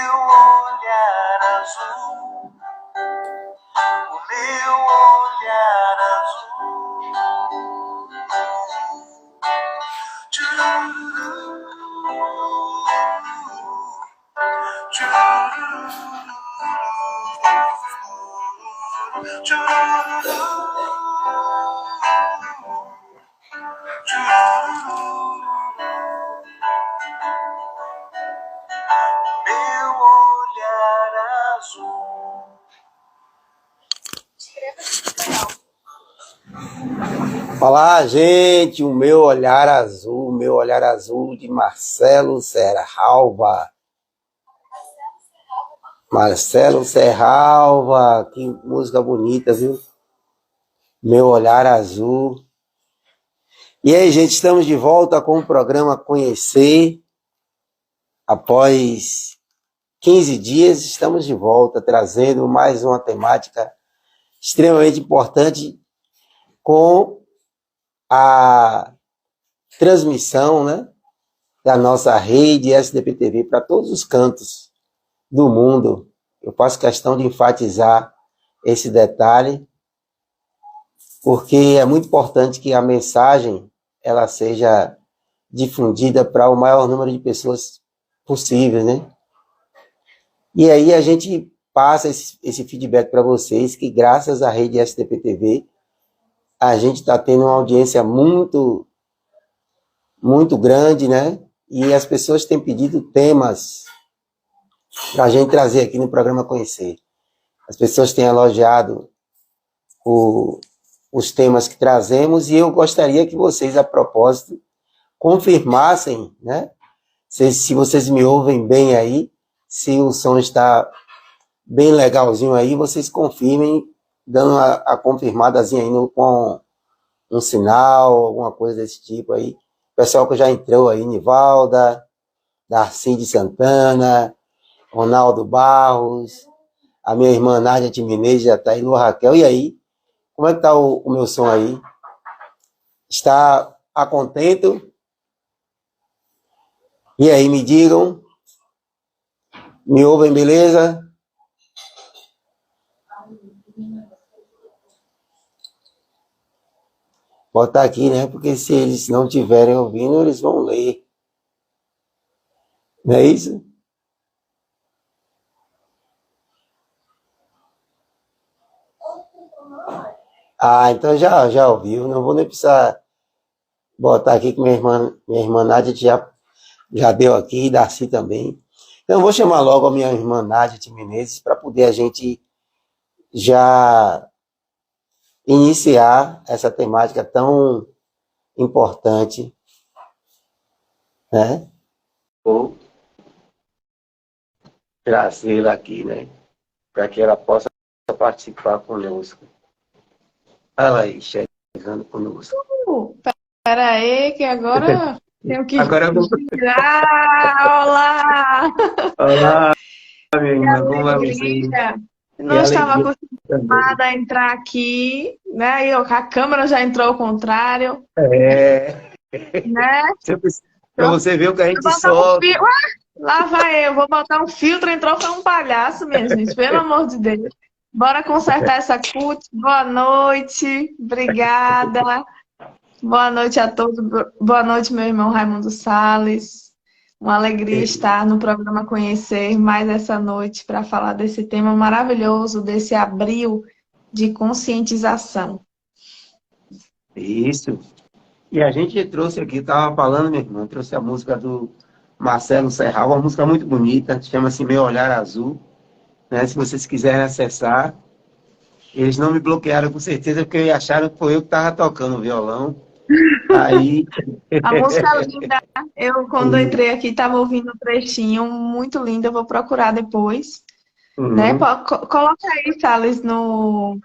olhar azul, o meu olhar azul. Tchururu, tchururu, tchururu, tchururu. Meu olhar azul. Olá, gente, o meu olhar azul de Marcelo Serralva. Marcelo Serralva, que música bonita, viu? Meu olhar azul. E aí, gente, estamos de volta com o programa Conhecer. Após 15 dias, estamos de volta, trazendo mais uma temática extremamente importante com a transmissão, né, da nossa rede SDP-TV para todos os cantos do mundo. Eu faço questão de enfatizar esse detalhe, porque é muito importante que a mensagem ela seja difundida para o maior número de pessoas possível, né? E aí a gente passa esse feedback para vocês, que graças à rede SDP-TV, a gente está tendo uma audiência muito grande, né? E as pessoas têm pedido temas para a gente trazer aqui no programa Conhecer. As pessoas têm elogiado os temas que trazemos, e eu gostaria que vocês, a propósito, confirmassem, né? Se vocês me ouvem bem aí, se o som está bem legalzinho aí, vocês confirmem, dando a confirmadazinha aí com um sinal, alguma coisa desse tipo aí. O pessoal que já entrou aí, Nivalda, Darcy de Santana, Ronaldo Barros, a minha irmã Nádia Timinez já está aí, Lu Raquel. E aí, como é que está o meu som aí? Está a contento? E aí, me digam. Me ouvem, beleza? Botar aqui, né? Porque se eles não estiverem ouvindo, eles vão ler. Não é isso? Ah, então já ouviu. Não vou nem precisar botar aqui que minha irmã Nádia já deu aqui, e Darcy também. Então eu vou chamar logo a minha irmã Nádia de Menezes para poder a gente já iniciar essa temática tão importante, né? Vou trazê-la aqui, né? Para que ela possa participar conosco. Olha aí, chegando conosco. Pera aí, que agora tenho que Agora eu vou... Olá! Olá, minha Que irmã, como é você? alegria! Não Que estava alegria também. acostumada a entrar aqui, né? E a câmera já entrou ao contrário, É, né? para você ver o que a gente Vou botar um sofre. filtro. Lá vai eu, vou botar um filtro, entrou foi um palhaço, minha gente, pelo amor de Deus. Bora consertar essa CUT. Boa noite, obrigada. Boa noite a todos. Boa noite, meu irmão Raimundo Salles. Uma alegria estar no programa Conhecer mais essa noite para falar desse tema maravilhoso, desse abril de conscientização. Isso. E a gente trouxe aqui, estava falando, meu irmão, trouxe a música do Marcelo Serral, uma música muito bonita, chama-se Meu Olhar Azul, né? Se vocês quiserem acessar, eles não me bloquearam com certeza, porque acharam que foi eu que estava tocando o violão. Aí... A música é linda. Eu, quando entrei aqui, estava ouvindo um trechinho muito lindo. Eu vou procurar depois. Né? Coloca aí, Salles, no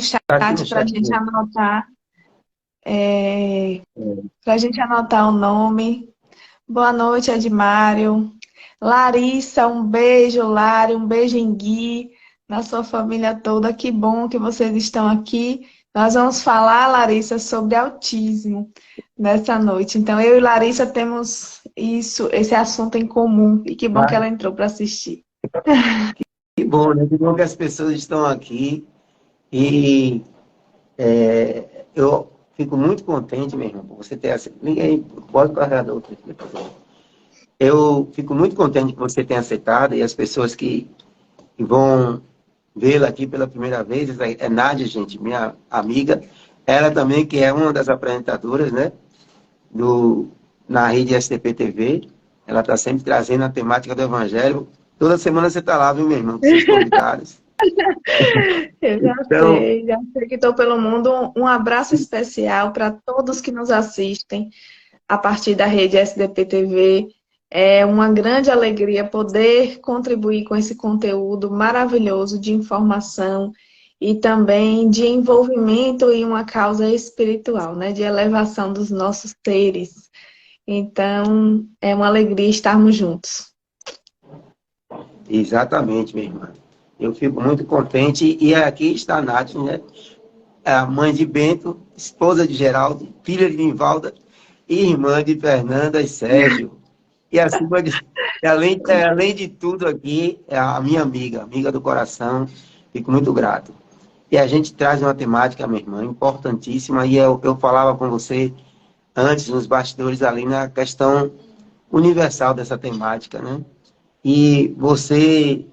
chat para a gente anotar. Para a gente anotar o nome. Boa noite, Edmário. Larissa, um beijo, Lari, um beijo em Gui, na sua família toda. Que bom que vocês estão aqui Nós vamos falar, Larissa, sobre autismo nessa noite. Então, eu e Larissa temos esse assunto em comum. E que bom que ela entrou para assistir. Que bom, né? Que bom que as pessoas estão aqui e eu fico muito contente, meu irmão, por você ter aceitado. Liga aí, bota o carregador aqui, por favor. Eu fico muito contente que você tenha aceitado e as pessoas que vão vê-la aqui pela primeira vez, é Nádia, gente, minha amiga, ela também que é uma das apresentadoras, né, na rede STP TV, ela está sempre trazendo a temática do Evangelho. Toda semana você está lá, viu, meu irmão, com seus convidados. Eu Então, já sei que estou pelo mundo. Um abraço especial para todos que nos assistem a partir da rede SDP TV. É uma grande alegria poder contribuir com esse conteúdo maravilhoso de informação e também de envolvimento em uma causa espiritual, né? De elevação dos nossos seres. Então, é uma alegria estarmos juntos. exatamente, minha irmã. Eu fico muito contente e aqui está a Nádia, né, a mãe de Bento, esposa de Geraldo, filha de Nivalda e irmã de Fernanda e Sérgio. E acima de, além de tudo aqui, é a minha amiga do coração. Fico muito grato. E a gente traz uma temática, minha irmã, importantíssima. E eu falava com você antes, nos bastidores, ali na questão universal dessa temática, né? E você,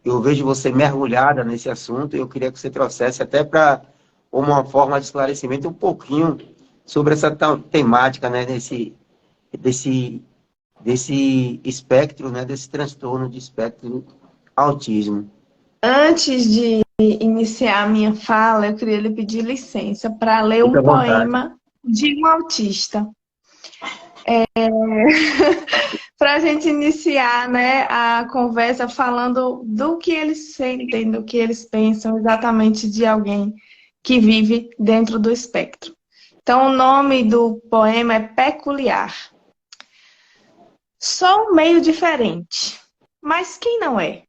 eu vejo você mergulhada nesse assunto. E eu queria que você trouxesse até para uma forma de esclarecimento um pouquinho sobre essa temática, né? Desse espectro, né, desse transtorno de espectro autismo. Antes de iniciar a minha fala, eu queria lhe pedir licença para ler Fique um à vontade. poema de um autista. Para a gente iniciar, né, a conversa falando do que eles sentem, do que eles pensam exatamente de alguém que vive dentro do espectro. Então, o nome do poema é Peculiar. Sou meio diferente, mas quem não é?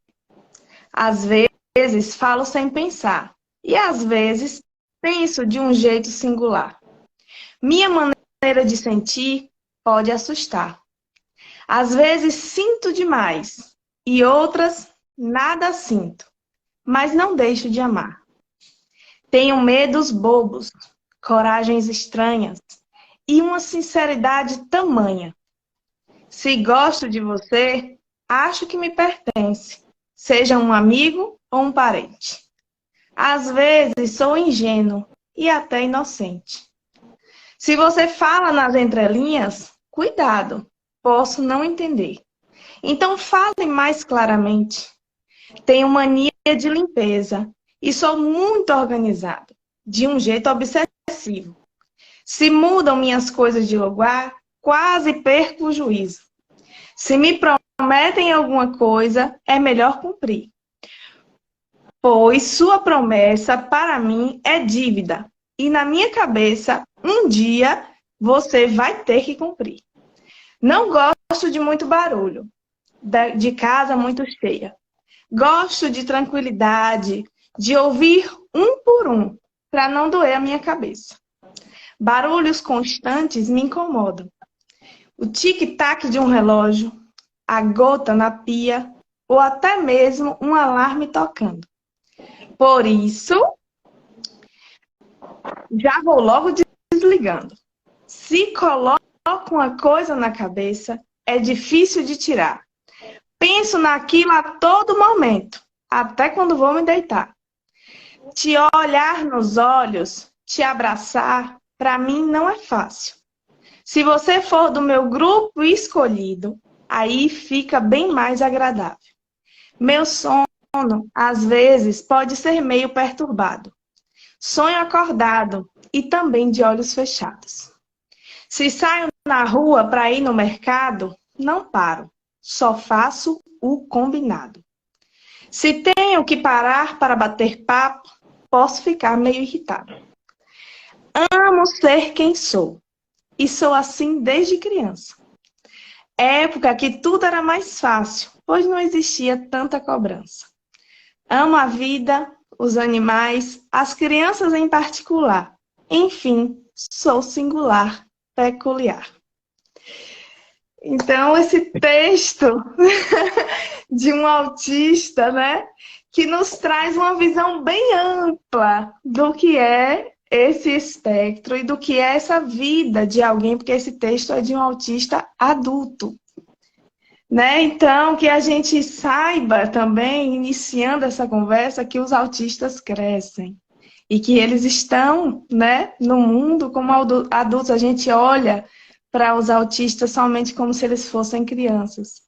Às vezes falo sem pensar, e às vezes penso de um jeito singular. Minha maneira de sentir pode assustar. Às vezes sinto demais, e outras nada sinto, mas não deixo de amar. Tenho medos bobos, coragens estranhas, e uma sinceridade tamanha. Se gosto de você, acho que me pertence, seja um amigo ou um parente. Às vezes sou ingênuo e até inocente. Se você fala nas entrelinhas, cuidado, posso não entender. Então fale mais claramente. Tenho mania de limpeza e sou muito organizado, de um jeito obsessivo. Se mudam minhas coisas de lugar, quase perco o juízo. Se me prometem alguma coisa, é melhor cumprir. Pois sua promessa, para mim, é dívida. E na minha cabeça, um dia, você vai ter que cumprir. Não gosto de muito barulho, de casa muito cheia. Gosto de tranquilidade, de ouvir um por um, para não doer a minha cabeça. Barulhos constantes me incomodam. O tic-tac de um relógio, a gota na pia ou até mesmo um alarme tocando. Por isso, já vou logo desligando. Se coloco uma coisa na cabeça, é difícil de tirar. Penso naquilo a todo momento, até quando vou me deitar. Te olhar nos olhos, te abraçar, para mim não é fácil. Se você for do meu grupo escolhido, aí fica bem mais agradável. Meu sono, às vezes, pode ser meio perturbado. Sonho acordado e também de olhos fechados. Se saio na rua para ir no mercado, não paro, só faço o combinado. Se tenho que parar para bater papo, posso ficar meio irritado. Amo ser quem sou. E sou assim desde criança. Época que tudo era mais fácil, pois não existia tanta cobrança. Amo a vida, os animais, as crianças em particular. Enfim, sou singular, peculiar. Então, esse texto de um autista, né, que nos traz uma visão bem ampla do que é esse espectro e do que é essa vida de alguém, porque esse texto é de um autista adulto. Né? Então, que a gente saiba também, iniciando essa conversa, que os autistas crescem e que eles estão, né, no mundo como adultos. A gente olha para os autistas somente como se eles fossem crianças.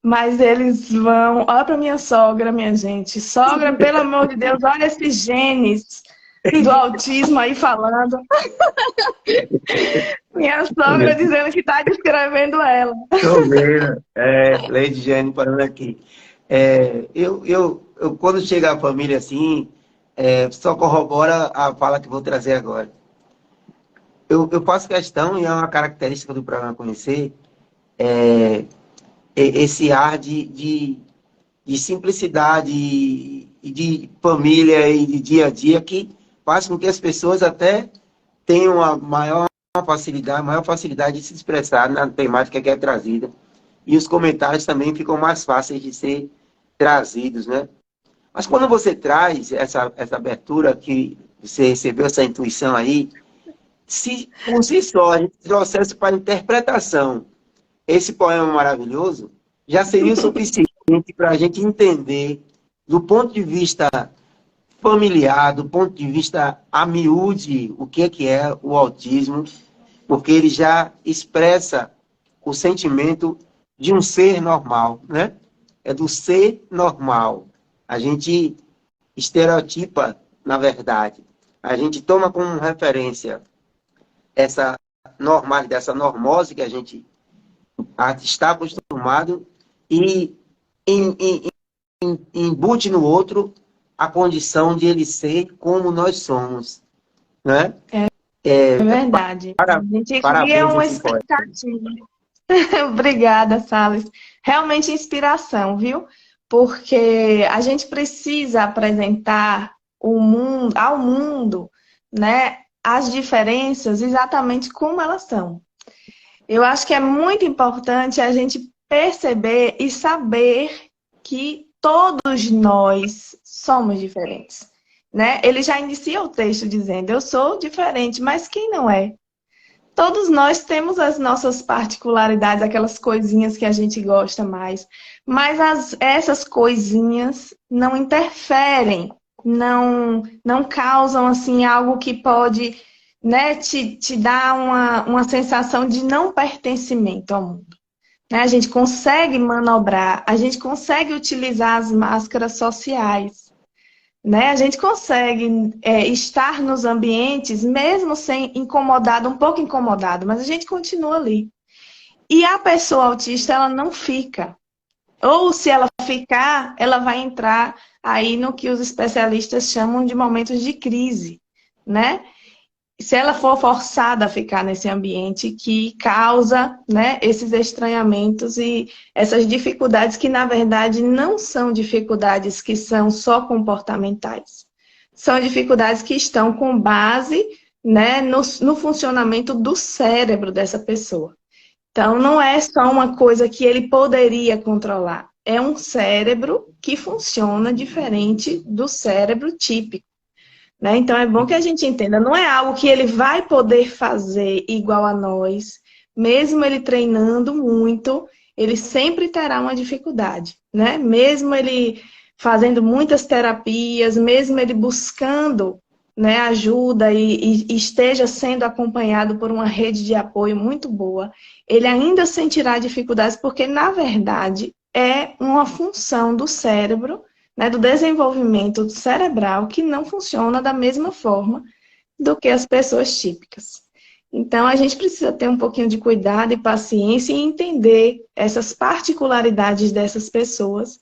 Mas eles vão... Olha para minha sogra, minha gente. Sogra, pelo amor de Deus, olha esses genes do autismo aí falando. Minha sogra dizendo que está descrevendo ela. Estou vendo. Lady Jane falando aqui. Eu, quando chega a família assim, só corrobora a fala que vou trazer agora. Eu faço questão, e é uma característica do programa Conhecer, esse ar de simplicidade e de família e de dia a dia que faz com que as pessoas até tenham a maior facilidade de se expressar na temática que é trazida. E os comentários também ficam mais fáceis de ser trazidos, né? Mas quando você traz essa abertura, que você recebeu essa intuição aí, se por si só a gente trouxesse para interpretação esse poema maravilhoso, já seria o suficiente para a gente entender, do ponto de vista familiar, do ponto de vista a miúde, o que é o autismo, porque ele já expressa o sentimento de um ser normal, né? É do ser normal. A gente estereotipa, na verdade. A gente toma como referência essa normalidade, essa normose que a gente está acostumado e embute no outro a condição de ele ser como nós somos, né? É verdade. A gente cria uma expectativa. Obrigada, Salles. Realmente inspiração, viu? Porque a gente precisa apresentar ao mundo, né, as diferenças exatamente como elas são. Eu acho que é muito importante a gente perceber e saber que todos nós somos diferentes, né? Ele já inicia o texto dizendo, eu sou diferente, mas quem não é? Todos nós temos as nossas particularidades, aquelas coisinhas que a gente gosta mais, mas essas coisinhas não interferem, não causam assim algo que pode, né, te dar uma sensação de não pertencimento ao mundo. Né? A gente consegue manobrar, a gente consegue utilizar as máscaras sociais. Né? A gente consegue estar nos ambientes, mesmo sem incomodado, um pouco incomodado, mas a gente continua ali. E a pessoa autista, ela não fica. Ou se ela ficar, ela vai entrar aí no que os especialistas chamam de momentos de crise, né? Se ela for forçada a ficar nesse ambiente que causa, né, esses estranhamentos e essas dificuldades que, na verdade, não são dificuldades que são só comportamentais. São dificuldades que estão com base, né, no funcionamento do cérebro dessa pessoa. Então, não é só uma coisa que ele poderia controlar. É um cérebro que funciona diferente do cérebro típico. Né? Então, é bom que a gente entenda, não é algo que ele vai poder fazer igual a nós, mesmo ele treinando muito, ele sempre terá uma dificuldade, né? Mesmo ele fazendo muitas terapias, mesmo ele buscando, né, ajuda e esteja sendo acompanhado por uma rede de apoio muito boa, ele ainda sentirá dificuldades, porque, na verdade, é uma função do cérebro, né, do desenvolvimento cerebral que não funciona da mesma forma do que as pessoas típicas. Então, a gente precisa ter um pouquinho de cuidado e paciência e entender essas particularidades dessas pessoas,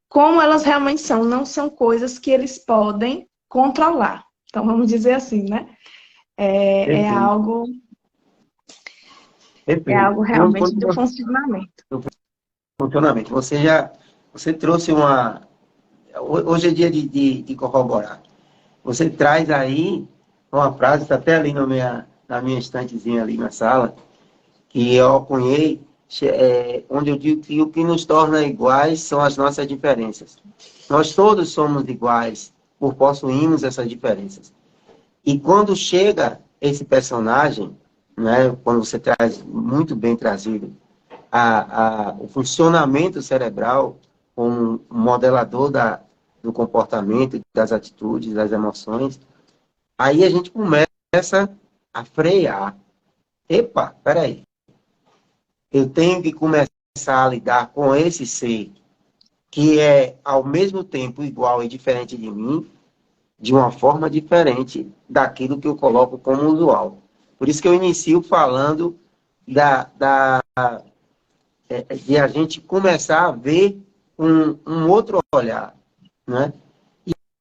como elas realmente são, não são coisas que eles podem controlar. Então, vamos dizer assim, né? É algo realmente do funcionamento. Você trouxe hoje é dia de corroborar. Você traz aí uma frase, está até ali na minha estantezinha ali na sala, que eu cunhei, onde eu digo que o que nos torna iguais são as nossas diferenças. Nós todos somos iguais por possuirmos essas diferenças. E quando chega esse personagem, né, quando você traz muito bem trazido o funcionamento cerebral como um modelador do comportamento, das atitudes, das emoções, aí a gente começa a frear. Epa, peraí. Eu tenho que começar a lidar com esse ser que é, ao mesmo tempo, igual e diferente de mim, de uma forma diferente daquilo que eu coloco como usual. Por isso que eu inicio falando de a gente começar a ver um outro olhar, né?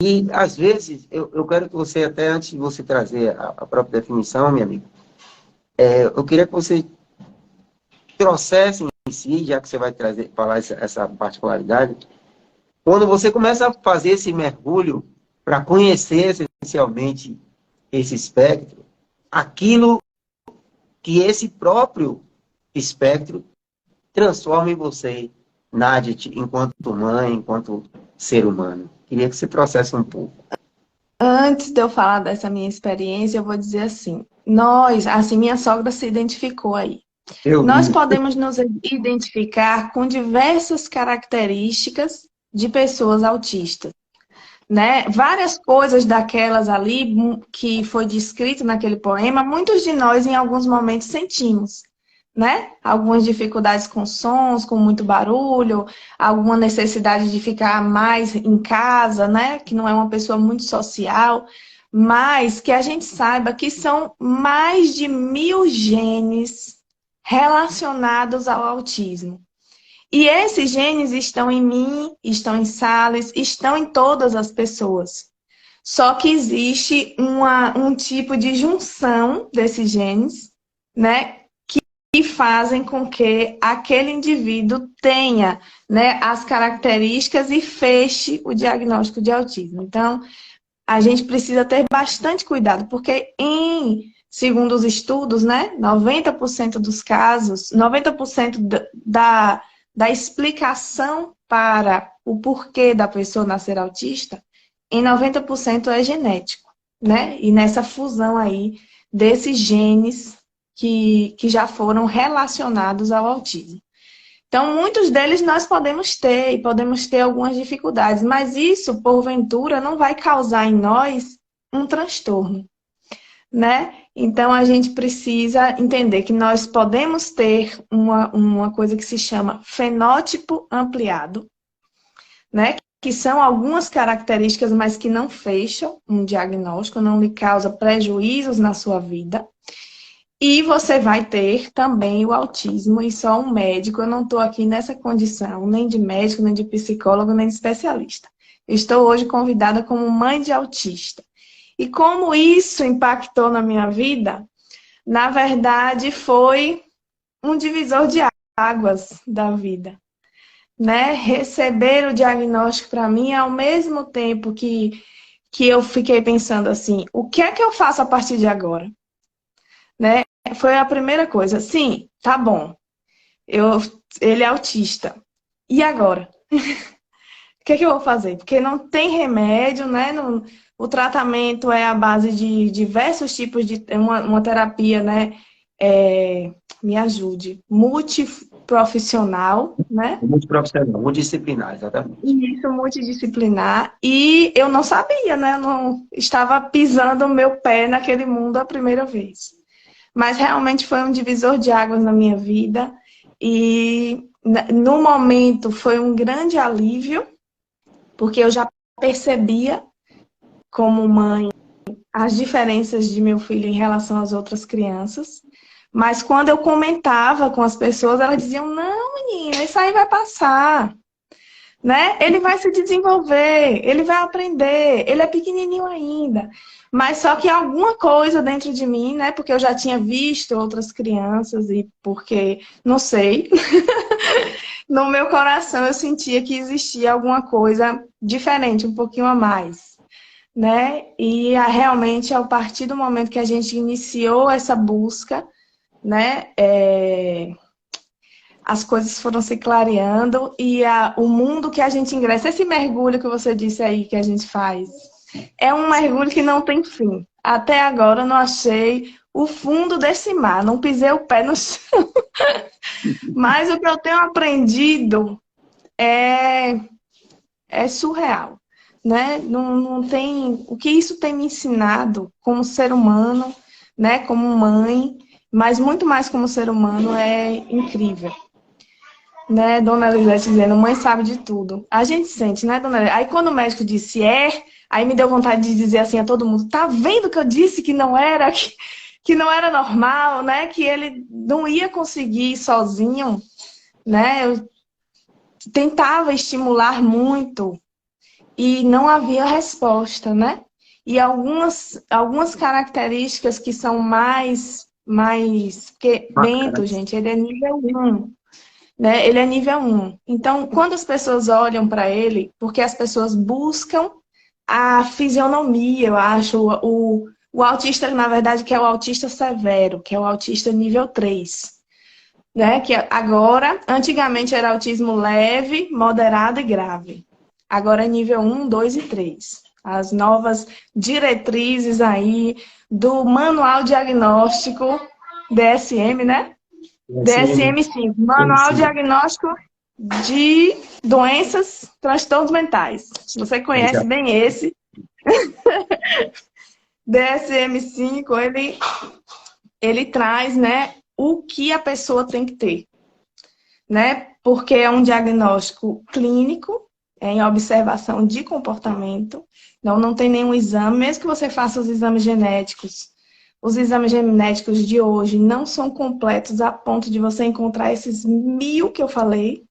E, às vezes, eu quero que você, até antes de você trazer a própria definição, minha amiga, eu queria que você trouxesse em si, já que você vai falar essa particularidade, quando você começa a fazer esse mergulho para conhecer essencialmente esse espectro, aquilo que esse próprio espectro transforma em você, Nadit, enquanto mãe, enquanto ser humano. Queria que você trouxesse um pouco. Antes de eu falar dessa minha experiência, eu vou dizer assim, assim, minha sogra se identificou aí. Eu Nós vi. podemos nos identificar com diversas características de pessoas autistas, né? Várias coisas daquelas ali que foi descrito naquele poema, muitos de nós em alguns momentos sentimos, né? Algumas dificuldades com sons, com muito barulho, alguma necessidade de ficar mais em casa, né? Que não é uma pessoa muito social, mas que a gente saiba que são mais de 1000 genes relacionados ao autismo. E esses genes estão em mim, estão em Salles, estão em todas as pessoas. Só que existe um tipo de junção desses genes, né, que fazem com que aquele indivíduo tenha, né, as características e feche o diagnóstico de autismo. Então, a gente precisa ter bastante cuidado, porque segundo os estudos, né, 90% dos casos, 90% da explicação para o porquê da pessoa nascer autista, em 90% é genético, né? E nessa fusão aí desses genes que já foram relacionados ao autismo. Então, muitos deles nós podemos ter, e podemos ter algumas dificuldades, mas isso, porventura, não vai causar em nós um transtorno, né? Então, a gente precisa entender que nós podemos ter uma coisa que se chama fenótipo ampliado, né? Que são algumas características, mas que não fecham um diagnóstico, não lhe causa prejuízos na sua vida. E você vai ter também o autismo, e só um médico. Eu não estou aqui nessa condição, nem de médico, nem de psicólogo, nem de especialista. Estou hoje convidada como mãe de autista. E como isso impactou na minha vida, na verdade foi um divisor de águas da vida, né? Receber o diagnóstico para mim, ao mesmo tempo que eu fiquei pensando assim, o que é que eu faço a partir de agora? Né? Foi a primeira coisa. Sim, tá bom. Ele é autista. E agora? O que é que eu vou fazer? Porque não tem remédio, né? O tratamento é a base de diversos tipos de uma terapia, né? Me ajude. Multiprofissional, né? Multiprofissional, multidisciplinar, exatamente. Isso, multidisciplinar. E eu não sabia, né? Eu não estava pisando o meu pé naquele mundo a primeira vez. Mas realmente foi um divisor de águas na minha vida. E no momento foi um grande alívio, porque eu já percebia, como mãe, as diferenças de meu filho em relação às outras crianças. Mas quando eu comentava com as pessoas, elas diziam, não, menina, isso aí vai passar. Né? Ele vai se desenvolver, ele vai aprender, ele é pequenininho ainda. Mas só que alguma coisa dentro de mim, né? Porque eu já tinha visto outras crianças e porque, não sei, no meu coração eu sentia que existia alguma coisa diferente, um pouquinho a mais, né? E realmente, a partir do momento que a gente iniciou essa busca, né? As coisas foram se clareando e o mundo que a gente ingressa, esse mergulho que você disse aí que a gente faz, é um mergulho que não tem fim. Até agora eu não achei o fundo desse mar, não pisei o pé no chão. Mas o que eu tenho aprendido é surreal, né? Não tem, o que isso tem me ensinado como ser humano, né? Como mãe, mas muito mais como ser humano, é incrível. Né, Dona Elisete dizendo, mãe sabe de tudo. A gente sente, né, Dona Elisete? Aí quando o médico disse aí me deu vontade de dizer assim a todo mundo, tá vendo que eu disse que não era, que não era normal, né? Que ele não ia conseguir sozinho, né? Eu tentava estimular muito e não havia resposta, né? E algumas características que são porque Bento, Bacanas. gente, ele é nível 1. Né? Ele é nível 1. Então, quando as pessoas olham para ele, porque as pessoas buscam a fisionomia, eu acho, o autista, na verdade, que é o autista severo, que é o autista nível 3. Né? Que agora, antigamente era autismo leve, moderado e grave. Agora é nível 1, 2 e 3. As novas diretrizes aí do Manual Diagnóstico DSM, né? DSM, DSM-5, Manual sim. Diagnóstico de Doenças, Transtornos Mentais. Se você conhece Exato. bem esse, DSM-5, ele traz, né, o que a pessoa tem que ter, né? Porque é um diagnóstico clínico, em observação de comportamento, não tem nenhum exame, mesmo que você faça os exames genéticos. Os exames genéticos de hoje não são completos a ponto de você encontrar esses 1000 que eu falei.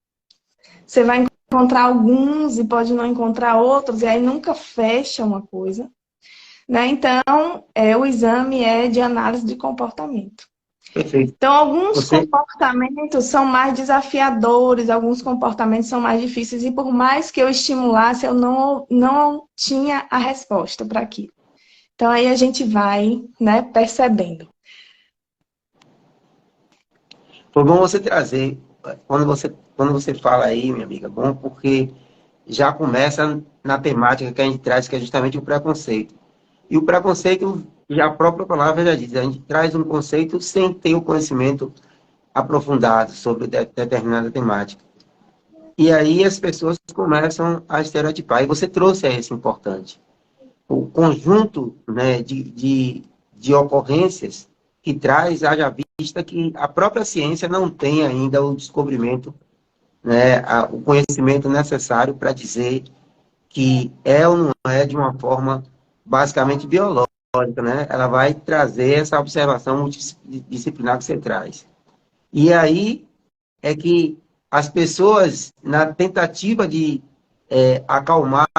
Você vai encontrar alguns e pode não encontrar outros, e aí nunca fecha uma coisa. Né? Então, o exame é de análise de comportamento. Perfeito. Então, alguns Você, comportamentos são mais desafiadores, alguns comportamentos são mais difíceis, e por mais que eu estimulasse, eu não tinha a resposta para aquilo. Então, aí a gente vai, né, percebendo. foi bom você trazer, quando você fala aí, minha amiga, bom, porque já começa na temática que a gente traz, que é justamente o preconceito. E o preconceito, já a própria palavra já diz, a gente traz um conceito sem ter o conhecimento aprofundado sobre determinada temática. E aí as pessoas começam a estereotipar. E você trouxe esse importante. O conjunto, né, de ocorrências que traz, haja vista que a própria ciência não tem ainda o descobrimento, né, o conhecimento necessário para dizer que é ou não é de uma forma basicamente biológica, né? Ela vai trazer essa observação multidisciplinar que você traz. E aí é que as pessoas, na tentativa de acalmar,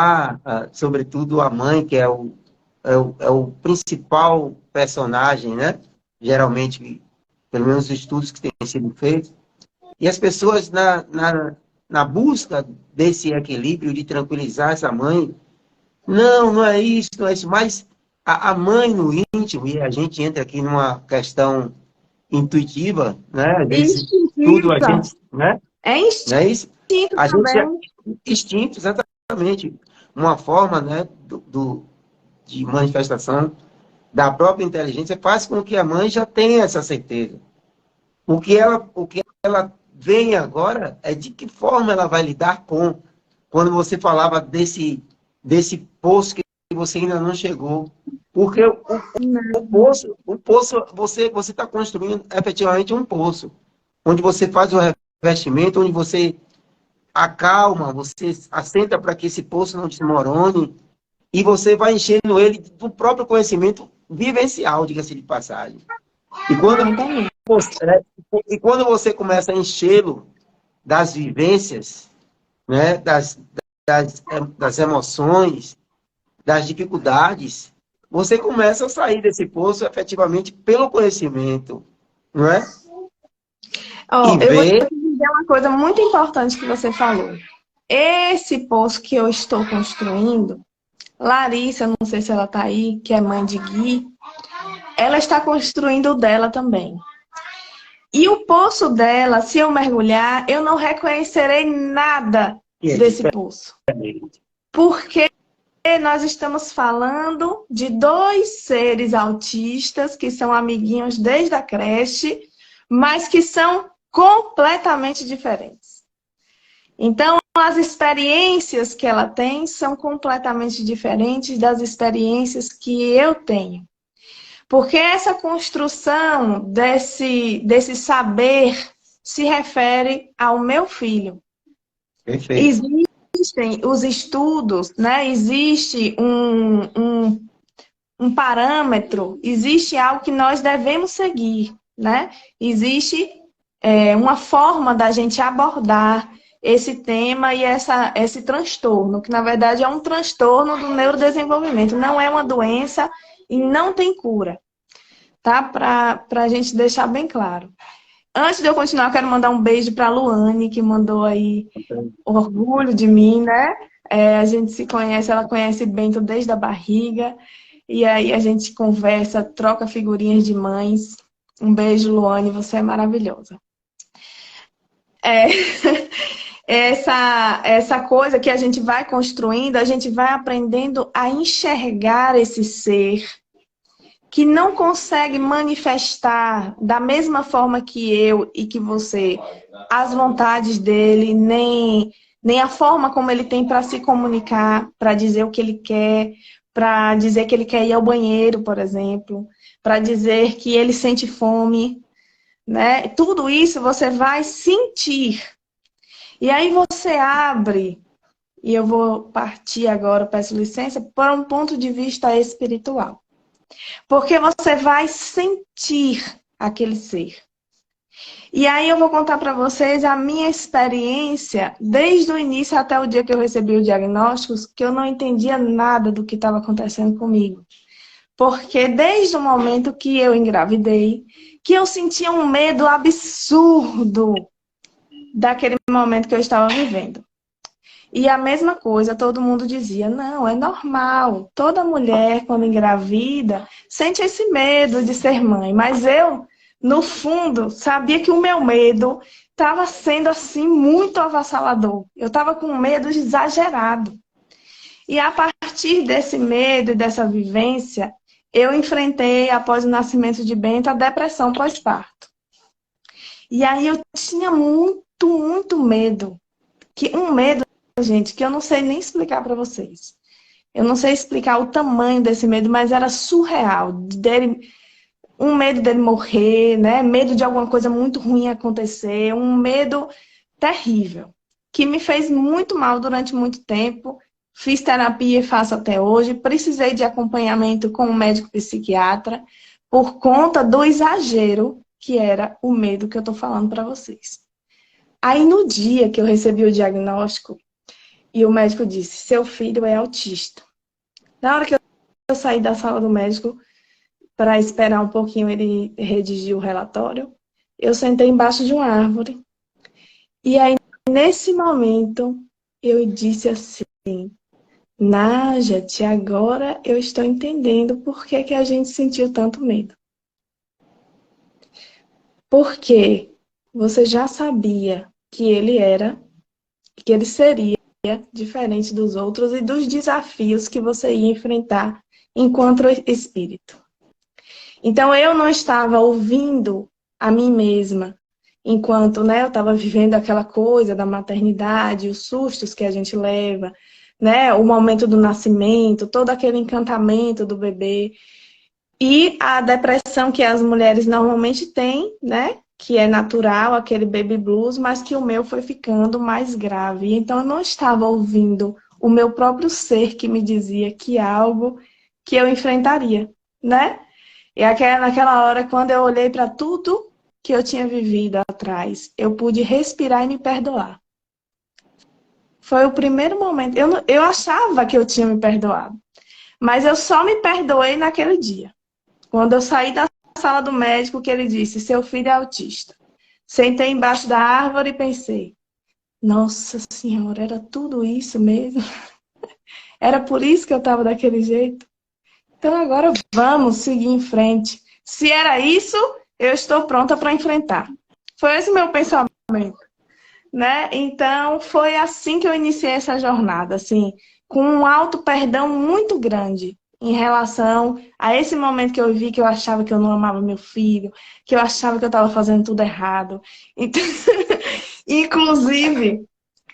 sobretudo a mãe, que é o principal personagem, né? Geralmente, pelo menos os estudos que têm sido feitos, e as pessoas, na busca desse equilíbrio, de tranquilizar essa mãe, não é isso, não é isso, mas a mãe no íntimo, e a gente entra aqui numa questão intuitiva, né? Às vezes tudo a Instintiva. gente, né? É Não é isso? instinto A gente já, também. instinto, exatamente, uma forma, né, de manifestação da própria inteligência faz com que a mãe já tenha essa certeza. O que ela vem agora é de que forma ela vai lidar com, quando você falava desse poço que você ainda não chegou. Porque o poço você está construindo efetivamente um poço, onde você faz o revestimento, onde você acalma, você assenta para que esse poço não desmorone, e você vai enchendo ele do próprio conhecimento vivencial, diga-se de passagem. E Exatamente. quando você começa a enchê-lo das vivências, né, das emoções, das dificuldades, você começa a sair desse poço efetivamente pelo conhecimento, não é? Ó, E eu vou te ver, dizer uma coisa muito importante que você falou. Esse poço que eu estou construindo, Larissa, não sei se ela está aí, que é mãe de Gui, ela está construindo o dela também. E o poço dela, se eu mergulhar, eu não reconhecerei nada desse poço. Porque nós estamos falando de dois seres autistas que são amiguinhos desde a creche, mas que são completamente diferentes. Então, as experiências que ela tem são completamente diferentes das experiências que eu tenho. Porque essa construção desse saber se refere ao meu filho. Perfeito. Existem os estudos, né? Existe um parâmetro, existe algo que nós devemos seguir, né? Existe uma forma da gente abordar esse tema e esse transtorno, que na verdade é um transtorno do neurodesenvolvimento, não é uma doença e não tem cura, tá? Para a gente deixar bem claro. Antes de eu continuar, eu quero mandar um beijo para a Luane, que mandou aí orgulho de mim, né? A gente se conhece, ela conhece Bento desde a barriga. E aí a gente conversa, troca figurinhas de mães. Um beijo, Luane, você é maravilhosa. Essa coisa que a gente vai construindo, a gente vai aprendendo a enxergar esse ser que não consegue manifestar da mesma forma que eu e que você as vontades dele, nem a forma como ele tem para se comunicar, para dizer o que ele quer, para dizer que ele quer ir ao banheiro, por exemplo, para dizer que ele sente fome, né? Tudo isso você vai sentir. E aí você abre, e eu vou partir agora, peço licença, para um ponto de vista espiritual. Porque você vai sentir aquele ser. E aí eu vou contar para vocês a minha experiência desde o início até o dia que eu recebi o diagnóstico, que eu não entendia nada do que estava acontecendo comigo. Porque desde o momento que eu engravidei, que eu sentia um medo absurdo daquele momento que eu estava vivendo. E a mesma coisa, todo mundo dizia, não, é normal. Toda mulher, quando engravida, sente esse medo de ser mãe. Mas eu, no fundo, sabia que o meu medo estava sendo, assim, muito avassalador. Eu estava com um medo exagerado. E a partir desse medo e dessa vivência, eu enfrentei, após o nascimento de Bento, a depressão pós-parto. E aí eu tinha muito medo. Um medo, gente, que eu não sei nem explicar para vocês. Eu não sei explicar o tamanho desse medo, mas era surreal. Um medo dele morrer, né? Medo de alguma coisa muito ruim acontecer. Um medo terrível, que me fez muito mal durante muito tempo. Fiz terapia e faço até hoje. Precisei de acompanhamento com um médico psiquiatra por conta do exagero que era o medo que eu tô falando para vocês. Aí, no dia que eu recebi o diagnóstico, e o médico disse, seu filho é autista. Na hora que eu saí da sala do médico, para esperar um pouquinho ele redigir o relatório, eu sentei embaixo de uma árvore. E aí, nesse momento, eu disse assim, Nájat, agora eu estou entendendo por que a gente sentiu tanto medo. Porque você já sabia que ele seria diferente dos outros e dos desafios que você ia enfrentar enquanto espírito. Então, eu não estava ouvindo a mim mesma, enquanto, né, eu estava vivendo aquela coisa da maternidade, os sustos que a gente leva, né, o momento do nascimento, todo aquele encantamento do bebê, e a depressão que as mulheres normalmente têm, né, que é natural, aquele baby blues, mas que o meu foi ficando mais grave. Então, eu não estava ouvindo o meu próprio ser que me dizia que algo que eu enfrentaria, né? E naquela hora, quando eu olhei para tudo que eu tinha vivido atrás, eu pude respirar e me perdoar. Foi o primeiro momento. Eu achava que eu tinha me perdoado, mas eu só me perdoei naquele dia. Quando eu saí da sala do médico, que ele disse, seu filho é autista. Sentei embaixo da árvore e pensei, nossa senhora, era tudo isso mesmo? Era por isso que eu estava daquele jeito? Então agora vamos seguir em frente. Se era isso, eu estou pronta para enfrentar. Foi esse meu pensamento, né? Então foi assim que eu iniciei essa jornada, assim, com um auto perdão muito grande em relação a esse momento que eu vi que eu achava que eu não amava meu filho, que eu achava que eu estava fazendo tudo errado. Então, inclusive,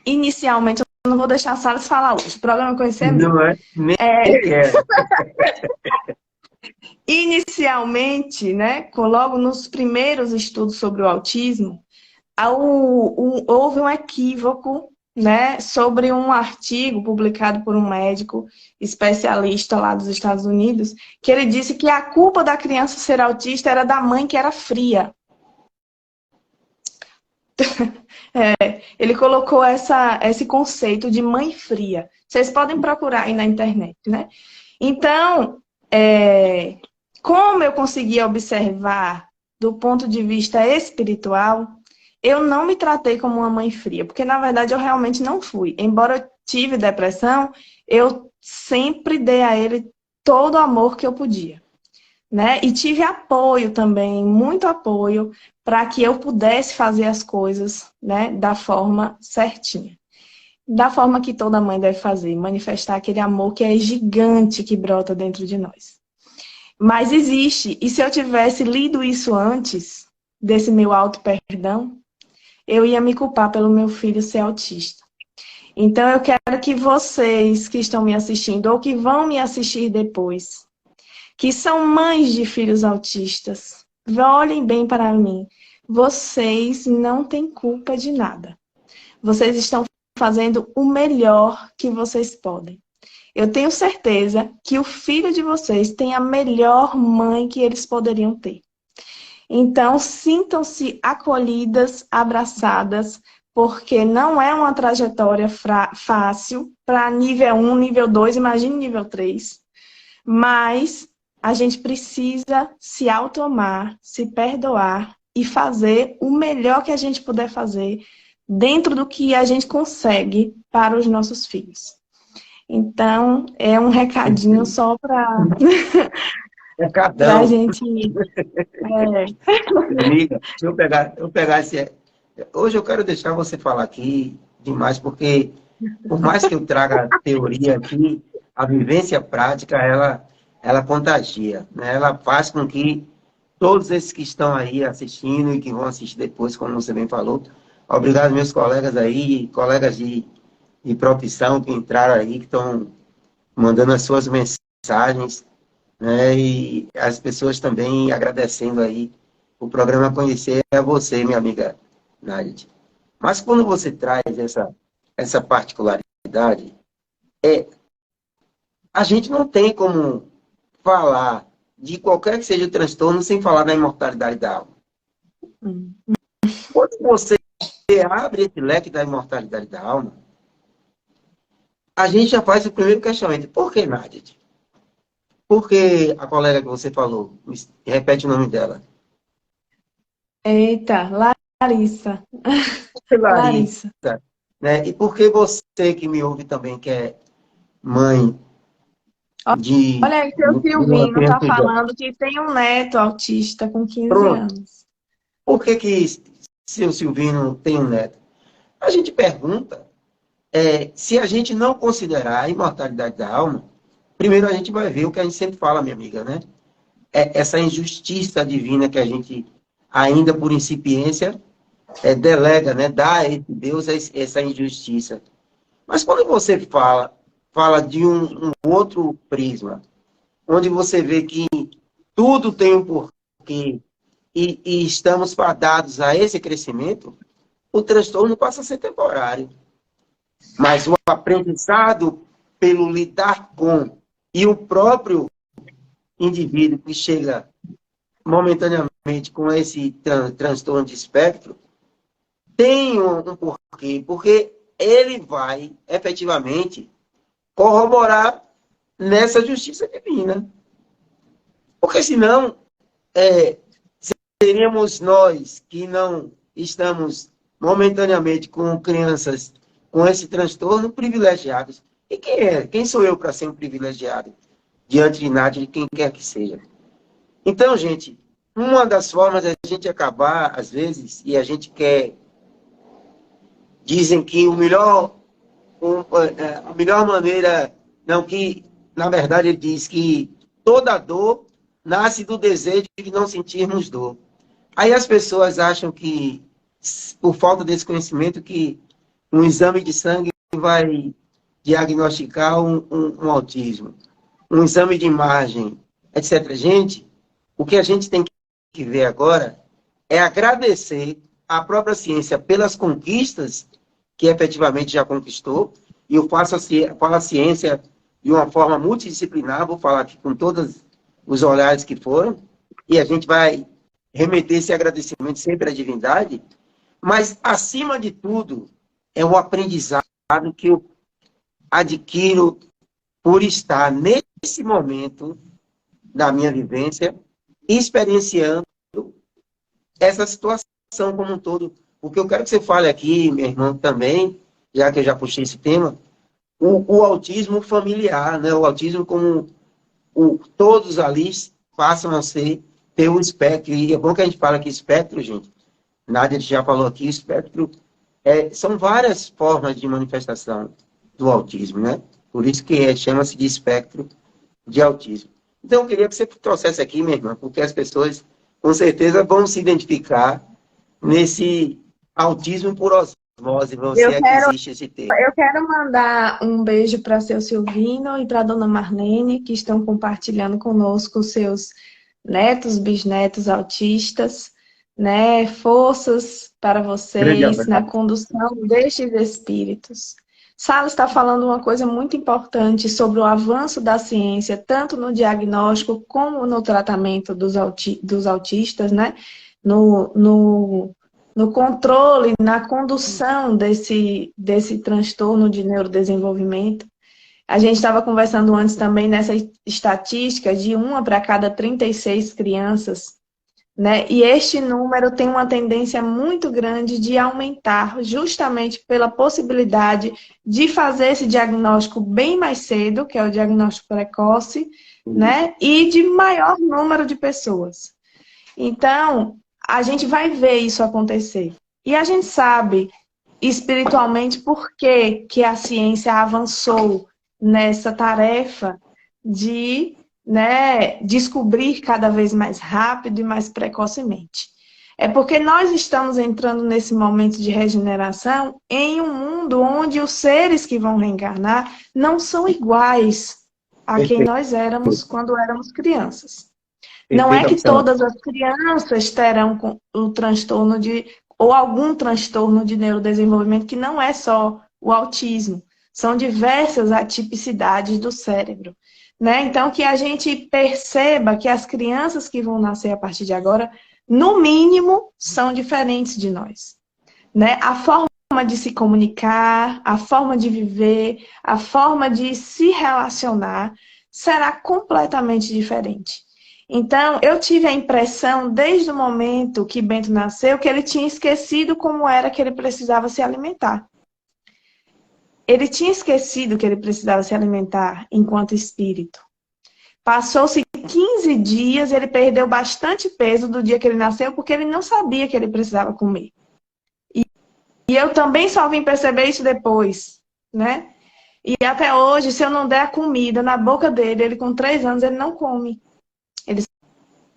inicialmente, eu não vou deixar a Salles falar hoje. O programa Conhecer é meu. Não é? Nem É, quero. inicialmente, né, logo nos primeiros estudos sobre o autismo, houve um equívoco, né, sobre um artigo publicado por um médico especialista lá dos Estados Unidos, que ele disse que a culpa da criança ser autista era da mãe que era fria. Ele colocou esse conceito de mãe fria. Vocês podem procurar aí na internet, né? Então, como eu conseguia observar do ponto de vista espiritual, eu não me tratei como uma mãe fria, porque na verdade eu realmente não fui. Embora eu tive depressão, eu sempre dei a ele todo o amor que eu podia, né? E tive apoio também, muito apoio, para que eu pudesse fazer as coisas, né, da forma certinha. Da forma que toda mãe deve fazer, manifestar aquele amor que é gigante que brota dentro de nós. Mas existe, e se eu tivesse lido isso antes desse meu auto-perdão, eu ia me culpar pelo meu filho ser autista. Então eu quero que vocês que estão me assistindo ou que vão me assistir depois, que são mães de filhos autistas, olhem bem para mim. Vocês não têm culpa de nada. Vocês estão fazendo o melhor que vocês podem. Eu tenho certeza que o filho de vocês tem a melhor mãe que eles poderiam ter. Então, sintam-se acolhidas, abraçadas, porque não é uma trajetória fácil para nível 1, nível 2, imagine nível 3. Mas a gente precisa se auto-amar, se perdoar e fazer o melhor que a gente puder fazer dentro do que a gente consegue para os nossos filhos. Então, é um recadinho só para É a cadão. gente. Amiga, deixa eu pegar esse. Hoje eu quero deixar você falar aqui demais, porque por mais que eu traga teoria aqui, a vivência prática, ela contagia, né? Ela faz com que todos esses que estão aí assistindo e que vão assistir depois, como você bem falou, obrigado meus colegas aí, colegas de profissão que entraram aí, que estão mandando as suas mensagens, né? E as pessoas também agradecendo aí o programa Conhecer a você, minha amiga Nádia. Mas quando você traz essa particularidade, a gente não tem como falar de qualquer que seja o transtorno sem falar da imortalidade da alma. Quando você abre esse leque da imortalidade da alma, a gente já faz o primeiro questionamento. Por que, Nádia? Por que a colega que você falou? Repete o nome dela. Eita, Larissa. Larissa. Né? E por que você que me ouve também, que é mãe de Olha aí, seu uma Silvinho tá criança idônea? falando que tem um neto autista com 15 Pronto. anos. Por que seu Silvino tem um neto? A gente pergunta se a gente não considerar a imortalidade da alma, primeiro a gente vai ver o que a gente sempre fala, minha amiga, né? Essa injustiça divina que a gente, ainda por incipiência, delega, né? Dá a esse Deus essa injustiça. Mas quando você fala de um outro prisma, onde você vê que tudo tem um porquê e estamos fadados a esse crescimento, o transtorno passa a ser temporário. Mas o aprendizado pelo lidar com e o próprio indivíduo que chega momentaneamente com esse transtorno de espectro tem um porquê, porque ele vai efetivamente corroborar nessa justiça divina. Porque senão, seríamos nós que não estamos momentaneamente com crianças com esse transtorno privilegiados. E quem é? Quem sou eu para ser um privilegiado diante de nada, de quem quer que seja? Então, gente, uma das formas da gente acabar, às vezes, e a gente quer... Dizem que a melhor maneira... Não, que, na verdade, ele diz que toda dor nasce do desejo de não sentirmos dor. Aí as pessoas acham que, por falta desse conhecimento, que um exame de sangue vai diagnosticar um autismo. Um exame de imagem, etc. Gente, o que a gente tem que ver agora é agradecer à própria ciência pelas conquistas que efetivamente já conquistou, e eu falo a ciência de uma forma multidisciplinar, vou falar aqui com todos os olhares que foram, e a gente vai remeter esse agradecimento sempre à divindade, mas, acima de tudo, é o aprendizado que eu adquiro por estar nesse momento da minha vivência, experienciando essa situação como um todo. O que eu quero que você fale aqui, meu irmão, também, já que eu já puxei esse tema, o autismo familiar, né? O autismo como todos ali passam a ter um espectro. E é bom que a gente fala que espectro, gente, Nádia já falou aqui, espectro são várias formas de manifestação do autismo, né? Por isso que chama-se de espectro de autismo. Então, eu queria que você trouxesse aqui, minha irmã, porque as pessoas, com certeza, vão se identificar nesse autismo por osmose, você é que existe esse termo. Eu quero mandar um beijo para seu Silvino e para a dona Marlene, que estão compartilhando conosco os seus netos, bisnetos autistas, né? Forças para vocês na condução destes espíritos. Sala está falando uma coisa muito importante sobre o avanço da ciência, tanto no diagnóstico como no tratamento dos autistas, né? No controle, na condução desse transtorno de neurodesenvolvimento. A gente estava conversando antes também nessa estatística de 1 para cada 36 crianças, né? E este número tem uma tendência muito grande de aumentar, justamente pela possibilidade de fazer esse diagnóstico bem mais cedo, que é o diagnóstico precoce, né? E de maior número de pessoas. Então, a gente vai ver isso acontecer. E a gente sabe, espiritualmente, por que a ciência avançou nessa tarefa de, né, descobrir cada vez mais rápido e mais precocemente. É porque nós estamos entrando nesse momento de regeneração em um mundo onde os seres que vão reencarnar não são iguais a quem nós éramos quando éramos crianças. Não é que todas as crianças terão o transtorno ou algum transtorno de neurodesenvolvimento, que não é só o autismo. São diversas atipicidades do cérebro, né? Então, que a gente perceba que as crianças que vão nascer a partir de agora, no mínimo, são diferentes de nós, né? A forma de se comunicar, a forma de viver, a forma de se relacionar será completamente diferente. Então, eu tive a impressão, desde o momento que Bento nasceu, que ele tinha esquecido como era que ele precisava se alimentar. Ele tinha esquecido que ele precisava se alimentar enquanto espírito. Passou-se 15 dias, ele perdeu bastante peso do dia que ele nasceu, porque ele não sabia que ele precisava comer. E eu também só vim perceber isso depois, né? E até hoje, se eu não der a comida na boca dele, ele com 3 anos, ele não come. Ele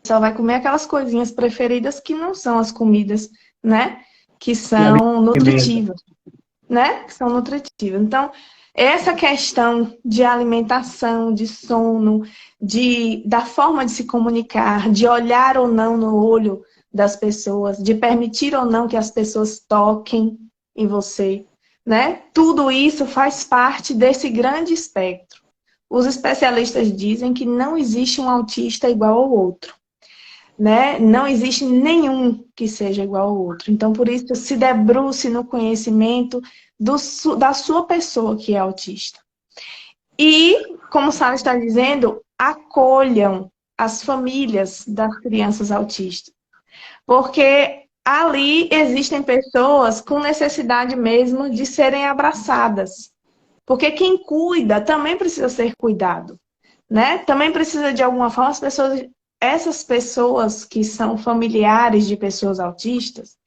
só vai comer aquelas coisinhas preferidas que não são as comidas, né? Que são nutritivas, né? Que são nutritivas. Então, essa questão de alimentação, de sono, da forma de se comunicar, de olhar ou não no olho das pessoas, de permitir ou não que as pessoas toquem em você, né? Tudo isso faz parte desse grande espectro. Os especialistas dizem que não existe um autista igual ao outro, né? Não existe nenhum que seja igual ao outro. Então, por isso, se debruce no conhecimento da sua pessoa que é autista. E, como Sara está dizendo, acolham as famílias das crianças autistas. Porque ali existem pessoas com necessidade mesmo de serem abraçadas. Porque quem cuida também precisa ser cuidado, né? Também precisa, de alguma forma, essas pessoas que são familiares de pessoas autistas,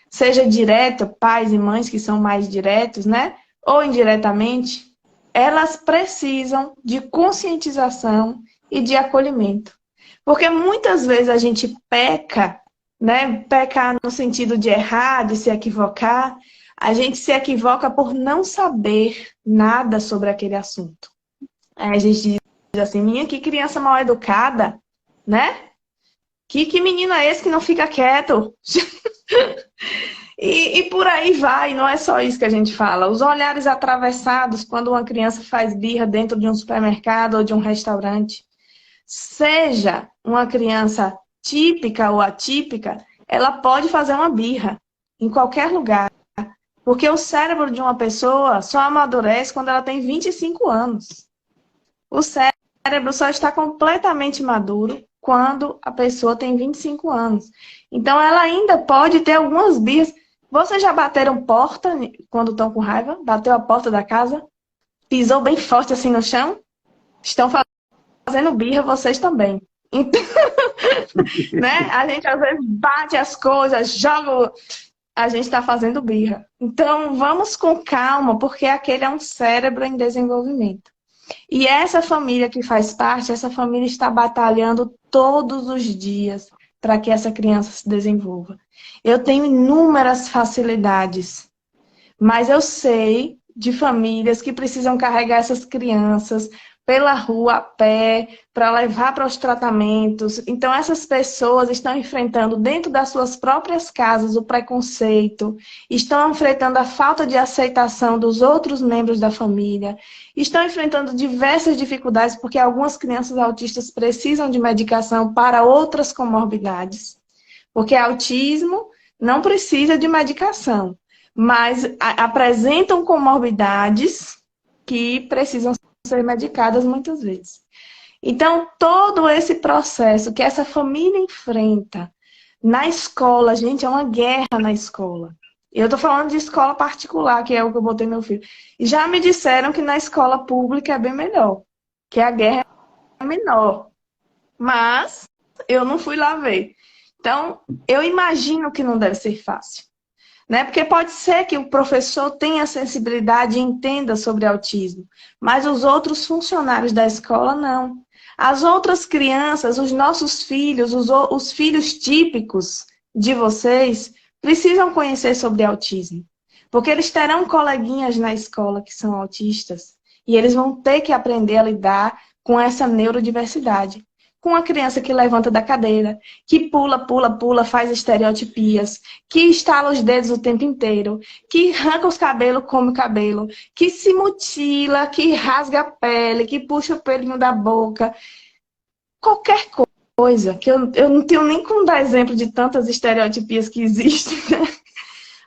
seja direto, pais e mães que são mais diretos, né? Ou indiretamente, elas precisam de conscientização e de acolhimento. Porque muitas vezes a gente peca, né? Pecar no sentido de errar, de se equivocar. A gente se equivoca por não saber nada sobre aquele assunto. Aí a gente diz assim, minha, que criança mal educada, né? Que menino é esse que não fica quieto? E por aí vai, não é só isso que a gente fala. Os olhares atravessados quando uma criança faz birra dentro de um supermercado ou de um restaurante. Seja uma criança típica ou atípica, ela pode fazer uma birra em qualquer lugar. Porque o cérebro de uma pessoa só amadurece quando ela tem 25 anos. O cérebro só está completamente maduro quando a pessoa tem 25 anos. Então, ela ainda pode ter algumas birras. Vocês já bateram porta quando estão com raiva? Bateu a porta da casa? Pisou bem forte assim no chão? Estão fazendo birra, vocês também. Então, né? A gente às vezes bate as coisas, joga. A gente está fazendo birra. Então, vamos com calma, porque aquele é um cérebro em desenvolvimento. E essa família que faz parte, essa família está batalhando todos os dias para que essa criança se desenvolva. Eu tenho inúmeras facilidades, mas eu sei de famílias que precisam carregar essas crianças pela rua a pé, para levar para os tratamentos. Então, essas pessoas estão enfrentando dentro das suas próprias casas o preconceito, estão enfrentando a falta de aceitação dos outros membros da família, estão enfrentando diversas dificuldades, porque algumas crianças autistas precisam de medicação para outras comorbidades. Porque autismo não precisa de medicação, mas apresentam comorbidades que precisam ser medicadas muitas vezes. Então, todo esse processo que essa família enfrenta na escola, gente, é uma guerra na escola. Eu estou falando de escola particular, que é o que eu botei meu filho. E já me disseram que na escola pública é bem melhor, que a guerra é menor. Mas eu não fui lá ver. Então, eu imagino que não deve ser fácil. Né? Porque pode ser que o professor tenha sensibilidade e entenda sobre autismo, mas os outros funcionários da escola não. As outras crianças, os nossos filhos, os filhos típicos de vocês, precisam conhecer sobre autismo. Porque eles terão coleguinhas na escola que são autistas e eles vão ter que aprender a lidar com essa neurodiversidade. Com uma criança que levanta da cadeira, que pula, pula, pula, faz estereotipias, que estala os dedos o tempo inteiro, que arranca os cabelos, come o cabelo, que se mutila, que rasga a pele, que puxa o pelinho da boca. Qualquer coisa, que eu não tenho nem como dar exemplo de tantas estereotipias que existem, né?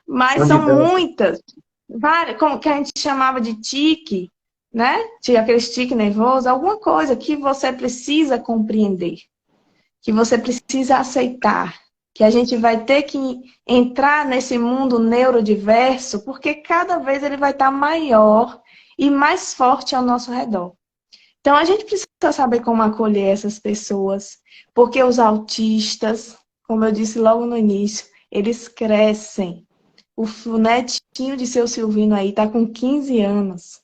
Mas são muitas. Várias, como que a gente chamava de tique, né? Tinha aquele tique nervoso, alguma coisa que você precisa compreender, que você precisa aceitar, que a gente vai ter que entrar nesse mundo neurodiverso, porque cada vez ele vai estar maior e mais forte ao nosso redor. Então, a gente precisa saber como acolher essas pessoas, porque os autistas, como eu disse logo no início, eles crescem. O netinho de seu Silvino aí está com 15 anos.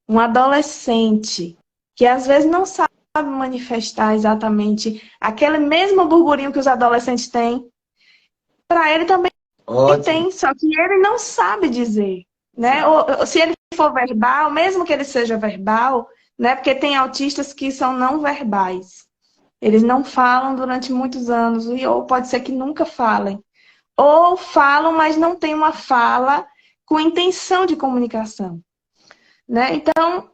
Um adolescente que às vezes não sabe manifestar exatamente aquele mesmo burburinho que os adolescentes têm, para ele também tem, só que ele não sabe dizer, né? Ou, se ele for verbal, mesmo que ele seja verbal, né? Porque tem autistas que são não verbais. Eles não falam durante muitos anos, ou pode ser que nunca falem. Ou falam, mas não tem uma fala com intenção de comunicação. Né? Então,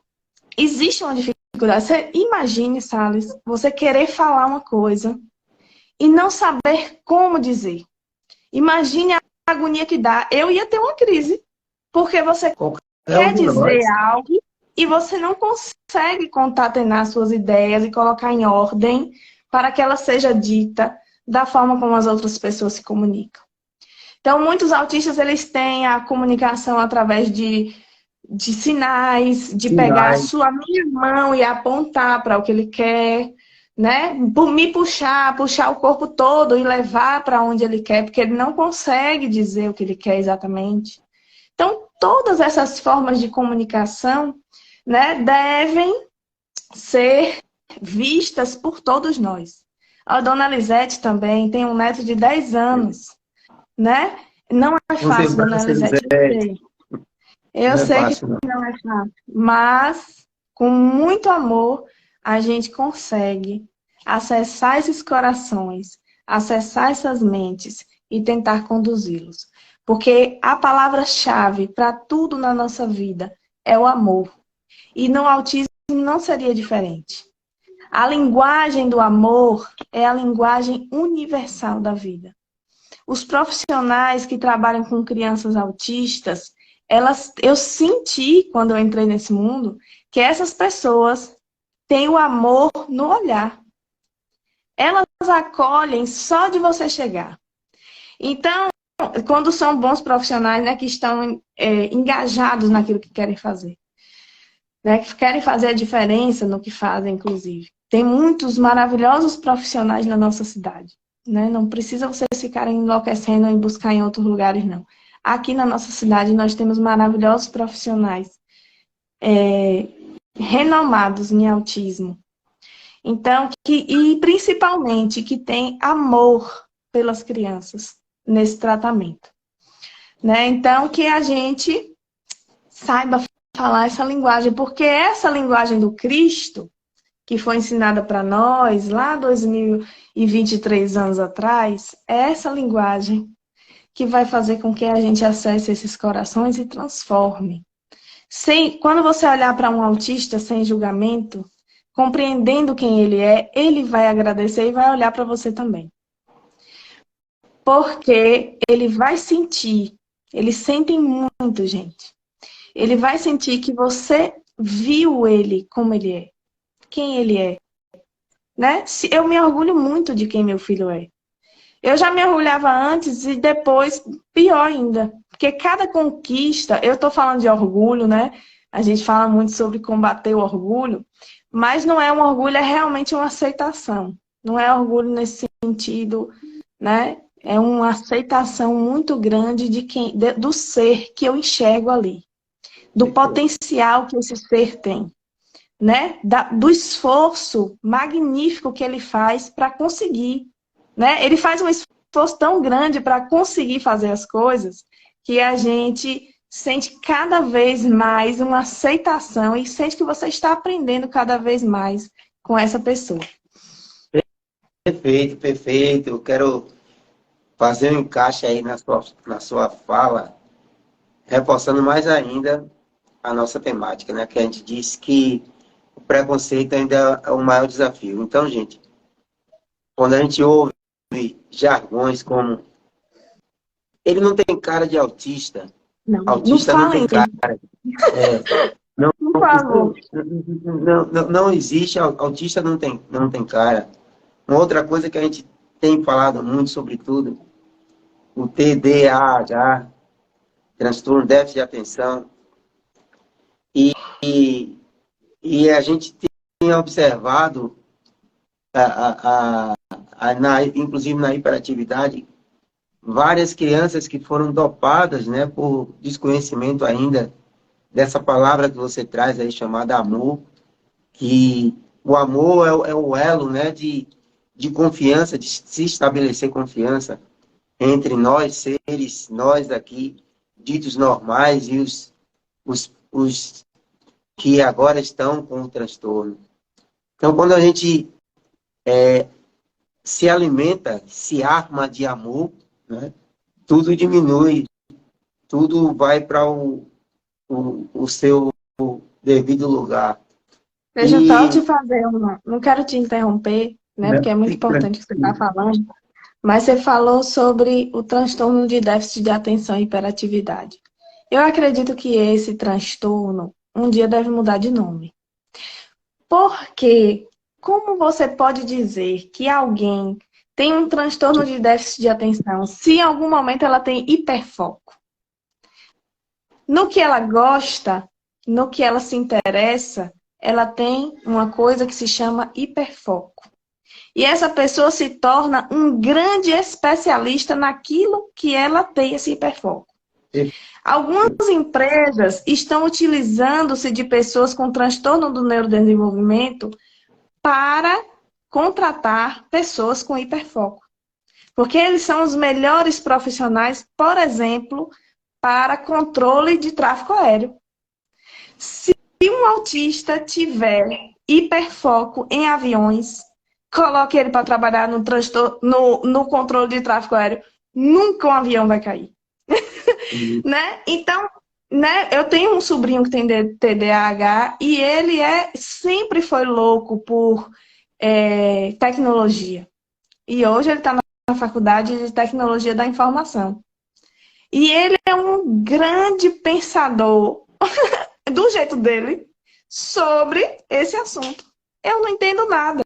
existe uma dificuldade. Você imagine, Salles, você querer falar uma coisa e não saber como dizer. Imagine a agonia que dá. Eu ia ter uma crise, porque você quer dizer algo e você não consegue concatenar suas ideias e colocar em ordem para que ela seja dita da forma como as outras pessoas se comunicam. Então, muitos autistas, eles têm a comunicação através de sinais, de pegar a Sinais. sua minha mão e apontar para o que ele quer, né? Me puxar, puxar o corpo todo e levar para onde ele quer, porque ele não consegue dizer o que ele quer exatamente. Então, todas essas formas de comunicação, né, devem ser vistas por todos nós. A dona Lisete também tem um neto de 10 anos, né? Não é fácil, dona Contemplância, Lisete, eu sei. Eu não é sei que fácil, não. não é fácil, mas com muito amor a gente consegue acessar esses corações, acessar essas mentes e tentar conduzi-los. Porque a palavra-chave para tudo na nossa vida é o amor. E no autismo não seria diferente. A linguagem do amor é a linguagem universal da vida. Os profissionais que trabalham com crianças autistas, eu senti, quando eu entrei nesse mundo, que essas pessoas têm o amor no olhar. Elas acolhem só de você chegar. Então, quando são bons profissionais, né, que estão engajados naquilo que querem fazer, né, que querem fazer a diferença no que fazem, inclusive. Tem muitos maravilhosos profissionais na nossa cidade. Né? Não precisa vocês ficarem enlouquecendo em buscar em outros lugares, não. Aqui na nossa cidade nós temos maravilhosos profissionais renomados em autismo. Então, e principalmente que tem amor pelas crianças nesse tratamento. Né? Então, que a gente saiba falar essa linguagem, porque essa linguagem do Cristo, que foi ensinada para nós lá 2023 anos atrás, é essa linguagem que vai fazer com que a gente acesse esses corações e transforme. Quando você olhar para um autista sem julgamento, compreendendo quem ele vai agradecer e vai olhar para você também. Porque ele vai sentir, eles sentem muito, gente. Ele vai sentir que você viu ele como ele é, quem ele é. Né? Eu me orgulho muito de quem meu filho é. Eu já me orgulhava antes e depois, pior ainda. Porque cada conquista, eu estou falando de orgulho, né? A gente fala muito sobre combater o orgulho, mas não é um orgulho, é realmente uma aceitação. Não é orgulho nesse sentido, né? É uma aceitação muito grande do ser que eu enxergo ali. Do potencial que esse ser tem. Né? Do esforço magnífico que ele faz para conseguir. Né? Ele faz um esforço tão grande para conseguir fazer as coisas que a gente sente cada vez mais uma aceitação e sente que você está aprendendo cada vez mais com essa pessoa. Perfeito, perfeito. Eu quero fazer um encaixe aí na sua fala, reforçando mais ainda a nossa temática, né? Que a gente disse que o preconceito ainda é o maior desafio. Então, gente, quando a gente ouve jargões como ele não tem cara de autista, Não, autista não tem cara. Não, por favor. não existe, autista não tem cara. Uma outra coisa que a gente tem falado muito, sobretudo, o TDAH, transtorno de déficit de atenção, e a gente tem observado, inclusive na hiperatividade, várias crianças que foram dopadas, né, por desconhecimento ainda dessa palavra que você traz aí, chamada amor, que o amor é o elo, né, de confiança, de se estabelecer confiança entre nós, seres, nós aqui, ditos normais, e os que agora estão com o transtorno. Então, quando a gente se alimenta, se arma de amor, né, tudo diminui, tudo vai para o seu devido lugar. Deixa eu só te fazer não quero te interromper, né? Porque é muito importante o que você está falando. Mas você falou sobre o transtorno de déficit de atenção e hiperatividade. Eu acredito que esse transtorno um dia deve mudar de nome. Porque como você pode dizer que alguém tem um transtorno de déficit de atenção, se em algum momento ela tem hiperfoco no que ela gosta, no que ela se interessa, ela tem uma coisa que se chama hiperfoco. E essa pessoa se torna um grande especialista naquilo que ela tem esse hiperfoco. Algumas empresas estão utilizando-se de pessoas com transtorno do neurodesenvolvimento para contratar pessoas com hiperfoco. Porque eles são os melhores profissionais, por exemplo, para controle de tráfego aéreo. Se um autista tiver hiperfoco em aviões, coloque ele para trabalhar no controle de tráfego aéreo, nunca um avião vai cair. Né? Então, né, eu tenho um sobrinho que tem TDAH e ele sempre foi louco por tecnologia. E hoje ele está na faculdade de tecnologia da informação. E ele é um grande pensador, do jeito dele, sobre esse assunto. Eu não entendo nada.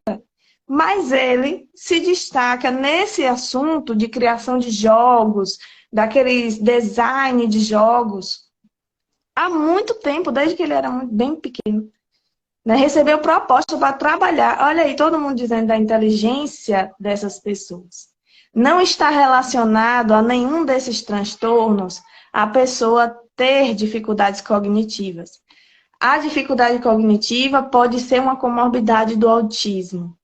Mas ele se destaca nesse assunto de criação de jogos, daqueles design de jogos, há muito tempo, desde que ele era bem pequeno. Né? Recebeu proposta para trabalhar. Olha aí, todo mundo dizendo da inteligência dessas pessoas. Não está relacionado a nenhum desses transtornos a pessoa ter dificuldades cognitivas. A dificuldade cognitiva pode ser uma comorbidade do autismo,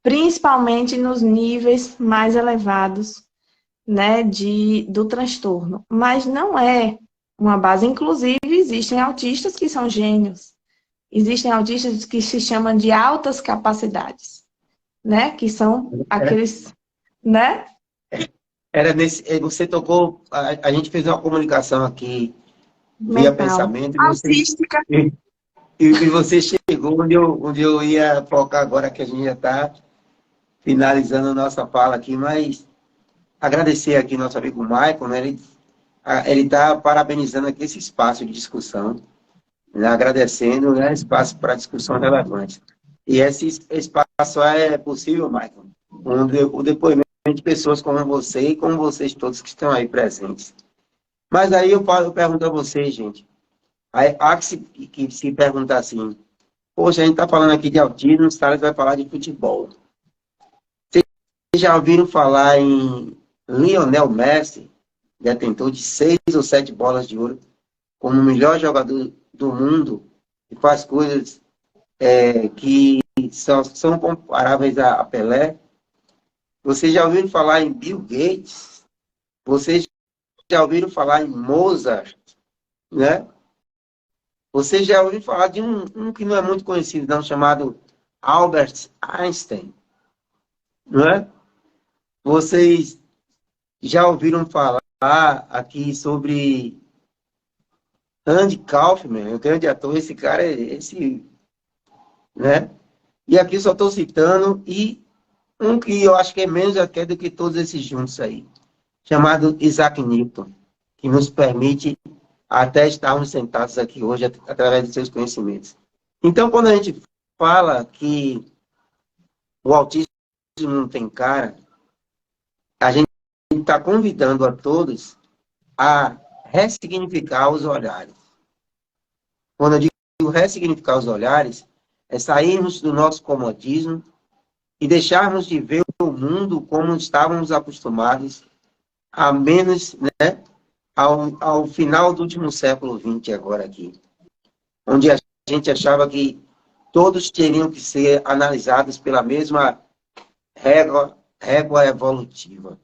principalmente nos níveis mais elevados, né, do transtorno. Mas não é uma base. Inclusive, existem autistas que são gênios. Existem autistas que se chamam de altas capacidades, né? Que são aqueles, né? Você tocou, a gente fez uma comunicação aqui via pensamento e você chegou onde eu ia focar agora, que a gente já está finalizando a nossa fala aqui, mas agradecer aqui nosso amigo Michael, né? Ele está parabenizando aqui esse espaço de discussão, né? Agradecendo, né? Espaço para discussão relevante. E esse espaço é possível, Michael, o depoimento de pessoas como você e como vocês todos que estão aí presentes. Mas aí eu pergunto a vocês, gente, há que se perguntar assim, poxa, a gente está falando aqui de autismo, os caras vai falar de futebol. Vocês já ouviram falar em Lionel Messi, detentor de 6 ou 7 bolas de ouro, como o melhor jogador do mundo, e faz coisas que são comparáveis a Pelé? Vocês já ouviram falar em Bill Gates? Vocês já ouviram falar em Mozart? Né? Vocês já ouviram falar de um que não é muito conhecido, não, chamado Albert Einstein? Não é? Vocês já ouviram falar aqui sobre Andy Kaufman, o grande ator? Esse cara né? E aqui só estou citando um que eu acho que é menos até do que todos esses juntos aí, chamado Isaac Newton, que nos permite até estarmos sentados aqui hoje através de seus conhecimentos. Então, quando a gente fala que o autismo não tem cara, a gente está convidando a todos a ressignificar os olhares. Quando eu digo ressignificar os olhares, é sairmos do nosso comodismo e deixarmos de ver o mundo como estávamos acostumados a menos, né, ao final do último século XX agora aqui, onde a gente achava que todos teriam que ser analisados pela mesma régua evolutiva.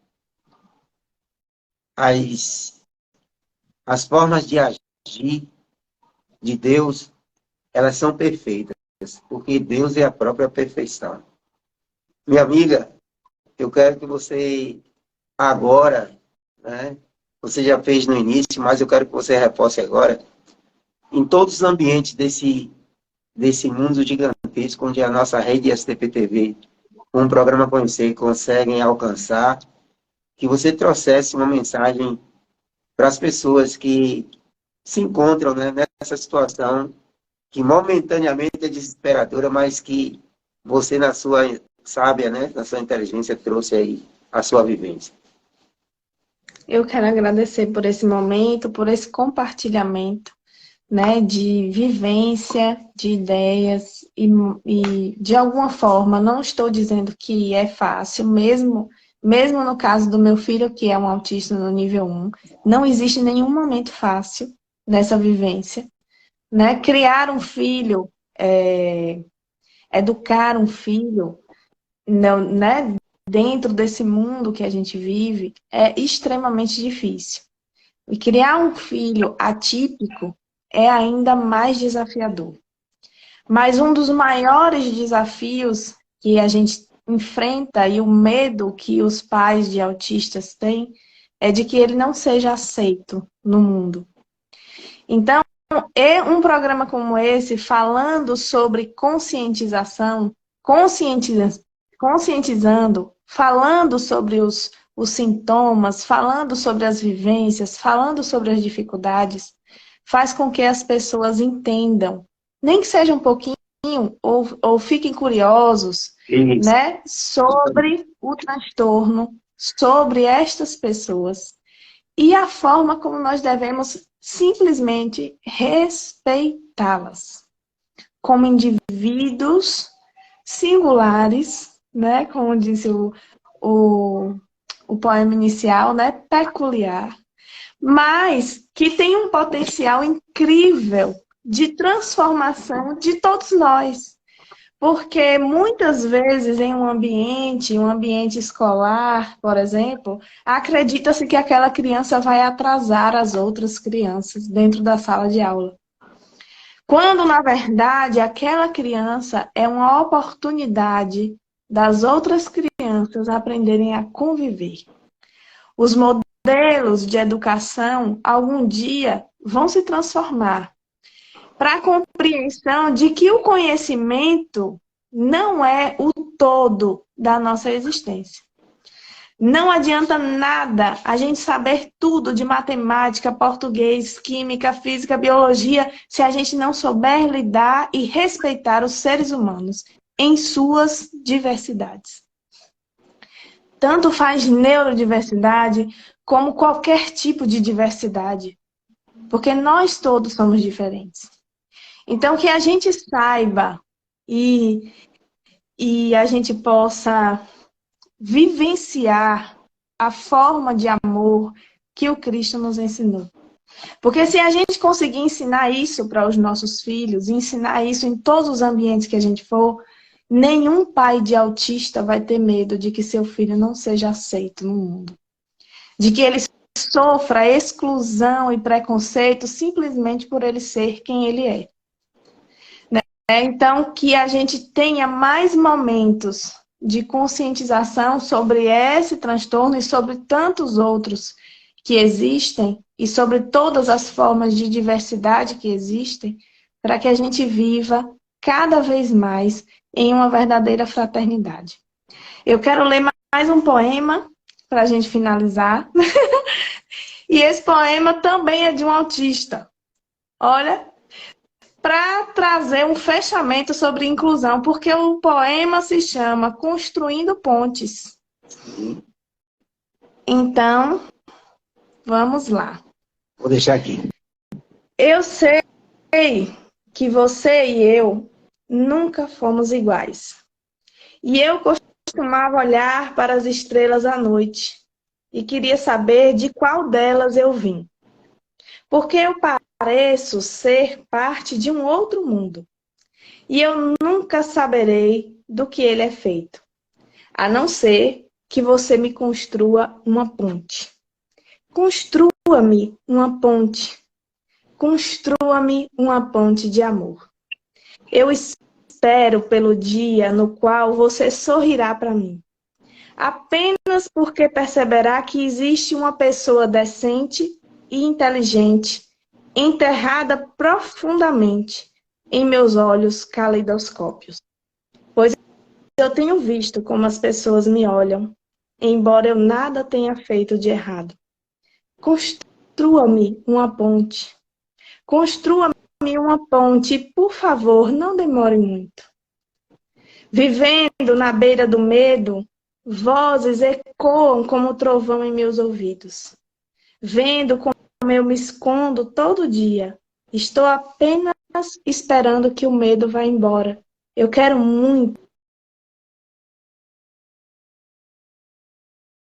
As formas de agir de Deus, elas são perfeitas, porque Deus é a própria perfeição. Minha amiga, eu quero que você agora, né, você já fez no início, mas eu quero que você reforce agora, em todos os ambientes desse mundo gigantesco, onde a nossa rede STP-TV, um programa Conhecer, conseguem alcançar, que você trouxesse uma mensagem para as pessoas que se encontram, né, nessa situação que momentaneamente é desesperadora, mas que você, na sua sábia, né, da sua inteligência, trouxe aí a sua vivência. Eu quero agradecer por esse momento, por esse compartilhamento, né, de vivência, de ideias e de alguma forma, não estou dizendo que é fácil, mesmo no caso do meu filho, que é um autista no nível 1, não existe nenhum momento fácil nessa vivência, né? Criar um filho, educar um filho, não, né, dentro desse mundo que a gente vive, é extremamente difícil. E criar um filho atípico é ainda mais desafiador. Mas um dos maiores desafios que a gente enfrenta e o medo que os pais de autistas têm é de que ele não seja aceito no mundo. Então, um programa como esse, falando sobre conscientização, conscientizando, falando sobre os sintomas, falando sobre as vivências, falando sobre as dificuldades, faz com que as pessoas entendam, nem que seja um pouquinho, ou fiquem curiosos, Isso. né, sobre o transtorno, sobre estas pessoas e a forma como nós devemos simplesmente respeitá-las como indivíduos singulares, né, como disse o poema inicial, né, peculiar, mas que tem um potencial incrível de transformação de todos nós. Porque muitas vezes em um ambiente escolar, por exemplo, acredita-se que aquela criança vai atrasar as outras crianças dentro da sala de aula. Quando, na verdade, aquela criança é uma oportunidade das outras crianças aprenderem a conviver. Os modelos de educação, algum dia, vão se transformar para a compreensão de que o conhecimento não é o todo da nossa existência. Não adianta nada a gente saber tudo de matemática, português, química, física, biologia, se a gente não souber lidar e respeitar os seres humanos em suas diversidades. Tanto faz neurodiversidade como qualquer tipo de diversidade, porque nós todos somos diferentes. Então, que a gente saiba e a gente possa vivenciar a forma de amor que o Cristo nos ensinou. Porque se a gente conseguir ensinar isso para os nossos filhos, ensinar isso em todos os ambientes que a gente for, nenhum pai de autista vai ter medo de que seu filho não seja aceito no mundo. De que ele sofra exclusão e preconceito simplesmente por ele ser quem ele é. Então, que a gente tenha mais momentos de conscientização sobre esse transtorno e sobre tantos outros que existem e sobre todas as formas de diversidade que existem, para que a gente viva cada vez mais em uma verdadeira fraternidade. Eu quero ler mais um poema para a gente finalizar. E esse poema também é de um autista. Olha, para trazer um fechamento sobre inclusão, porque o poema se chama Construindo Pontes. Então, vamos lá. Vou deixar aqui. Eu sei que você e eu nunca fomos iguais. E eu costumava olhar para as estrelas à noite e queria saber de qual delas eu vim. Porque eu pareço ser parte de um outro mundo. E eu nunca saberei do que ele é feito, a não ser que você me construa uma ponte. Construa-me uma ponte. Construa-me uma ponte de amor. Eu espero pelo dia no qual você sorrirá para mim. Apenas porque perceberá que existe uma pessoa decente e inteligente, enterrada profundamente em meus olhos caleidoscópios. Pois eu tenho visto como as pessoas me olham, embora eu nada tenha feito de errado. Construa-me uma ponte. Construa-me uma ponte e, por favor, não demore muito. Vivendo na beira do medo, vozes ecoam como trovão em meus ouvidos. Vendo como eu me escondo todo dia. Estou apenas esperando que o medo vá embora. Eu quero muito